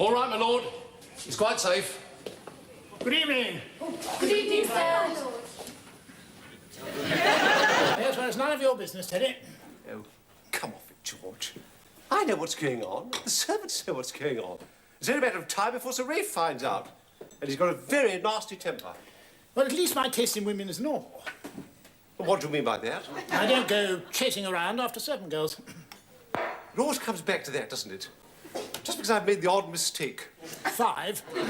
All right, my lord. It's quite safe. Good evening. Good evening, sir. Yes, well, it's none of your business, Teddy. Oh, come off it, George. I know what's going on. The servants know what's going on. It's only a matter of time before Sir Rafe finds out. And he's got a very nasty temper. Well, at least my taste in women is normal. What do you mean by that? I don't go chasing around after servant girls. It always comes back to that, doesn't it? Just because I've made the odd mistake. 5. Put it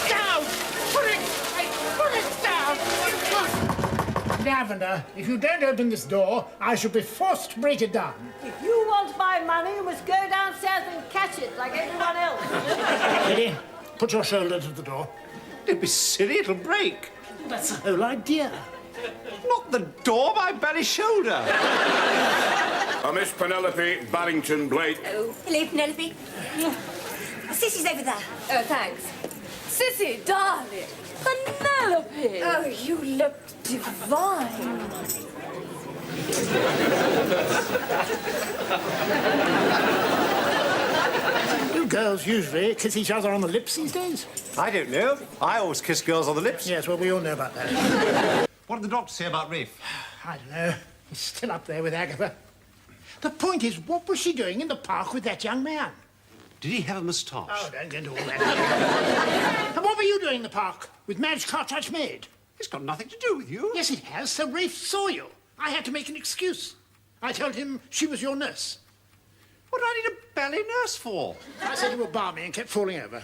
down! Put it down! Lavender, if you don't open this door, I shall be forced to break it down. If you want my money, you must go downstairs and catch it like everyone else. Teddy, put your shoulder to the door. Don't be silly, it'll break. That's the whole idea. Not the door, my belly shoulder. Miss Penelope Barrington Blake. Oh, hello, Penelope. Sissy's over there. Oh, thanks. Sissy, darling. Penelope. Oh, you look divine. You girls usually kiss each other on the lips these days? I don't know. I always kiss girls on the lips. Yes, well, we all know about that. What did the doctor say about Rafe? I don't know. He's still up there with Agatha. The point is, what was she doing in the park with that young man? Did he have a moustache? Oh, don't get into all that. And what were you doing in the park with Madge Cartwright's maid? It's got nothing to do with you. Yes, it has. Sir Rafe saw you. I had to make an excuse. I told him she was your nurse. What do I need a ballet nurse for? I said you were balmy and kept falling over.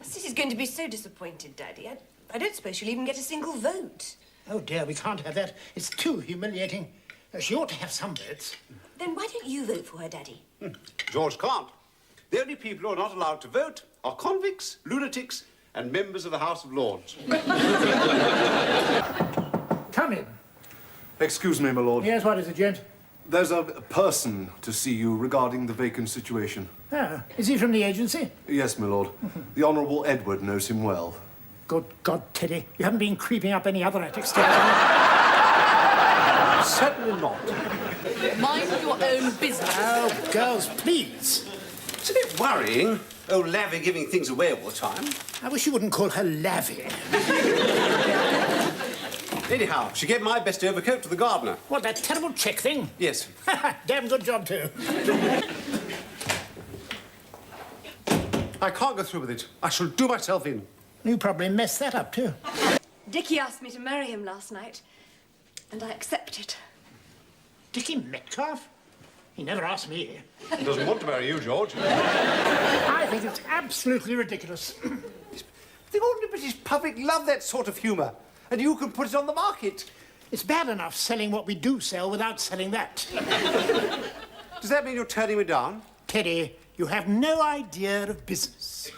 Sissy's going to be so disappointed, Daddy. I don't suppose she'll even get a single vote. Oh, dear, we can't have that. It's too humiliating. She ought to have some votes. Then why don't you vote for her, Daddy? George can't. The only people who are not allowed to vote are convicts, lunatics, and members of the House of Lords. Come in. Excuse me, my lord. Yes, what is it, James? There's a person to see you regarding the vacant situation. Oh, is he from the agency? Yes, my lord. The Honourable Edward knows him well. Good God, Teddy. You haven't been creeping up any other attic stairs, have you? Certainly not. Mind your own business. Oh, girls, please. It's a bit worrying, old Lavy giving things away all the time. I wish you wouldn't call her Lavy. Anyhow, she gave my best overcoat to the gardener. What, that terrible check thing? Yes. Damn good job, too. I can't go through with it. I shall do myself in. You probably messed that up, too. Dickie asked me to marry him last night, and I accepted. Dickie Metcalf? He never asked me. He doesn't want to marry you, George. I think it's absolutely ridiculous. The ordinary British public love that sort of humour, and you can put it on the market. It's bad enough selling what we do sell without selling that. Does that mean you're turning me down? Teddy, you have no idea of business.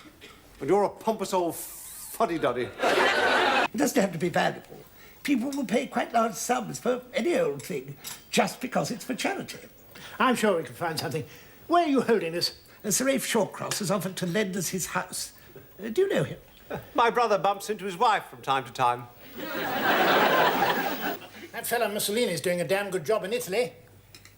And you're a pompous old fuddy-duddy. It doesn't have to be valuable. People will pay quite large sums for any old thing, just because it's for charity. I'm sure we can find something. Where are you holding this? Sir Rafe Shawcross has offered to lend us his house. Do you know him? My brother bumps into his wife from time to time. That fellow Mussolini's doing a damn good job in Italy.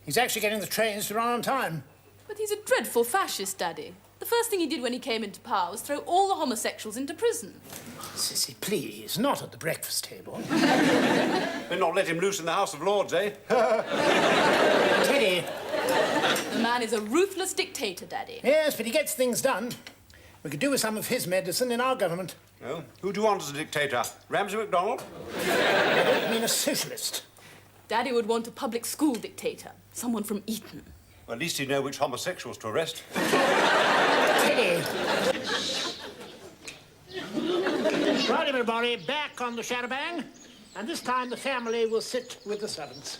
He's actually getting the trains to run on time. But he's a dreadful fascist, Daddy. The first thing he did when he came into power was throw all the homosexuals into prison. Sissy, please, not at the breakfast table. We'll not let him loose in the House of Lords, eh? Teddy. The man is a ruthless dictator, Daddy. Yes, but he gets things done. We could do with some of his medicine in our government. Oh, who do you want as a dictator? Ramsay MacDonald? I don't mean a socialist. Daddy would want a public school dictator. Someone from Eton. Well, at least he'd know which homosexuals to arrest. Teddy. Right, everybody, back on the shadowbang. And this time the family will sit with the servants.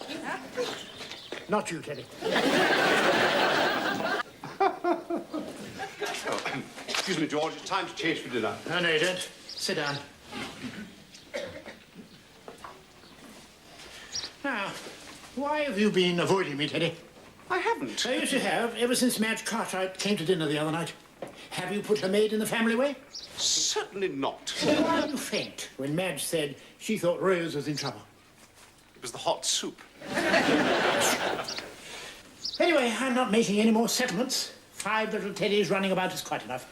Not you, Teddy. Excuse me, George. It's time to change for dinner. No, no, you don't. Sit down. Now, why have you been avoiding me, Teddy? I haven't. So yes, you have, ever since Madge Cartwright came to dinner the other night. Have you put her maid in the family way? Certainly not. Why did you faint when Madge said she thought Rose was in trouble? It was the hot soup. Anyway, I'm not making any more settlements. 5 little teddies running about is quite enough.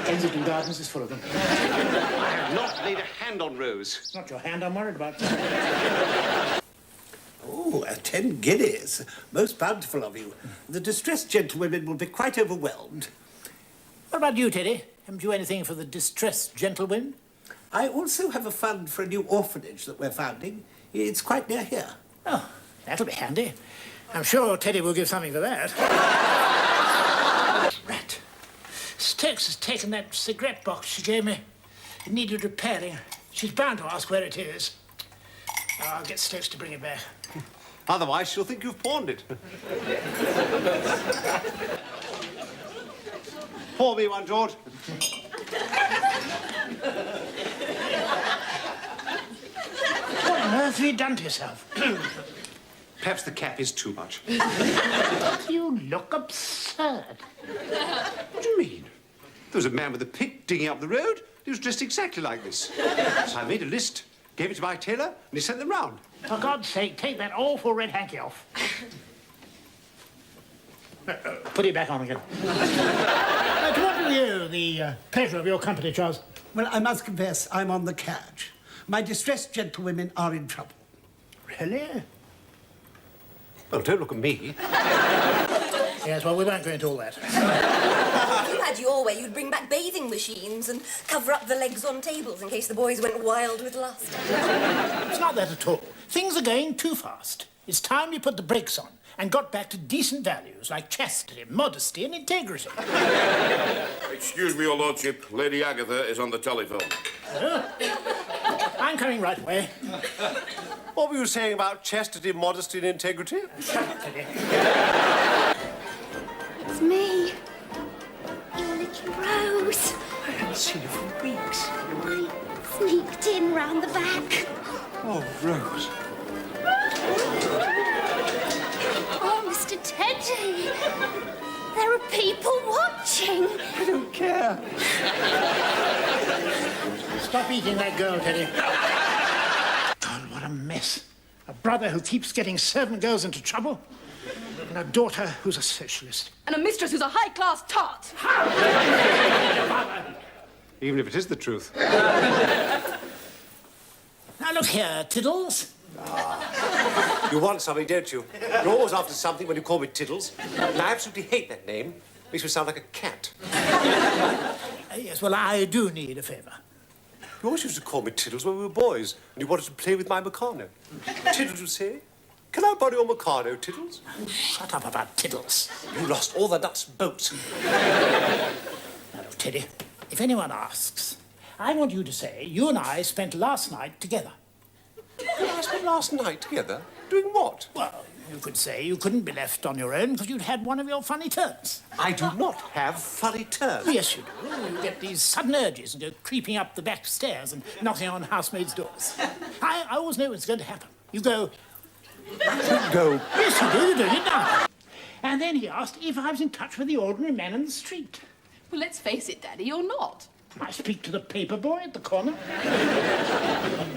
Kensington Gardens is full of them. I have not laid a hand on Rose. It's not your hand I'm worried about. Oh, 10 guineas. Most bountiful of you. The distressed gentlewomen will be quite overwhelmed. What about you, Teddy? Haven't you anything for the distressed gentlewomen? I also have a fund for a new orphanage that we're founding. It's quite near here. Oh, that'll be handy. I'm sure Teddy will give something for that. Rat. Stokes has taken that cigarette box she gave me. It needed repairing. She's bound to ask where it is. I'll get Stokes to bring it back. Otherwise, she'll think you've pawned it. Pour me one, George. What on earth have you done to yourself? Perhaps the cap is too much. You look absurd. What do you mean? There was a man with a pick digging up the road. He was dressed exactly like this. So I made a list, gave it to my tailor, and he sent them round. For God's sake, take that awful red hanky off. Put it back on again. To what do you owe the pleasure of your company, Charles? Well, I must confess, I'm on the catch. My distressed gentlewomen are in trouble. Really? Well, don't look at me. Yes, well, we won't go into all that. If you had your way, you'd bring back bathing machines and cover up the legs on tables in case the boys went wild with lust. It's not that at all. Things are going too fast. It's time you put the brakes on and got back to decent values like chastity, modesty and integrity. Excuse me, your lordship. Lady Agatha is on the telephone. I'm coming right away. What were you saying about chastity, modesty, and integrity? Shut up, Teddy. It's me, your little Rose. I haven't seen her for weeks. I sneaked in round the back. Oh, Rose. Oh, Mr. Teddy, there are people watching. I don't care. Stop eating that girl, Teddy. God, what a mess. A brother who keeps getting servant girls into trouble, and a daughter who's a socialist. And a mistress who's a high-class tart. Even if it is the truth. Now, look here, Tiddles. You want something, don't you? You're always after something when you call me Tiddles. And I absolutely hate that name. Makes me sound like a cat. Yes, well, I do need a favour. You always used to call me Tiddles when we were boys, and you wanted to play with my Meccano. Tiddles, you say? Can I borrow your Meccano, Tiddles? Oh, shut up about Tiddles. You lost all the nuts and bolts. Now, look, Teddy, if anyone asks, I want you to say you and I spent last night together. You and I spent last night together? Doing what? Well, you could say you couldn't be left on your own because you'd had one of your funny turns. I do not have funny turns. Yes, you do. You get these sudden urges and go creeping up the back stairs and knocking on housemaids' doors. I always know what's going to happen. You go... Go. Yes, you do. You're doing it now. And then he asked if I was in touch with the ordinary man in the street. Well, let's face it, Daddy, you're not. I speak to the paper boy at the corner.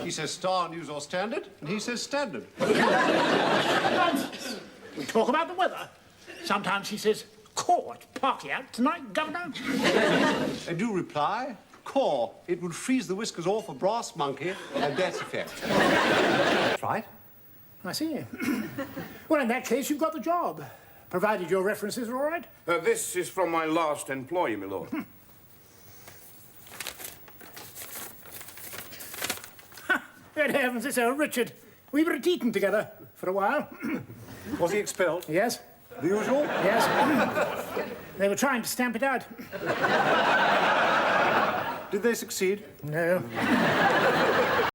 He says Star, News or Standard, and he says Standard. Nonsense. We talk about the weather. Sometimes he says, "Court, parky out tonight, Governor." And you reply, Caw, it would freeze the whiskers off a brass monkey, and that's a fact. That's right. I see. Well, in that case, you've got the job. Provided your references are all right. This is from my last employer, my lord. Good heavens, it's old Richard. We were at Eton together for a while. Was he expelled? Yes. The usual? Yes. They were trying to stamp it out. Did they succeed? No.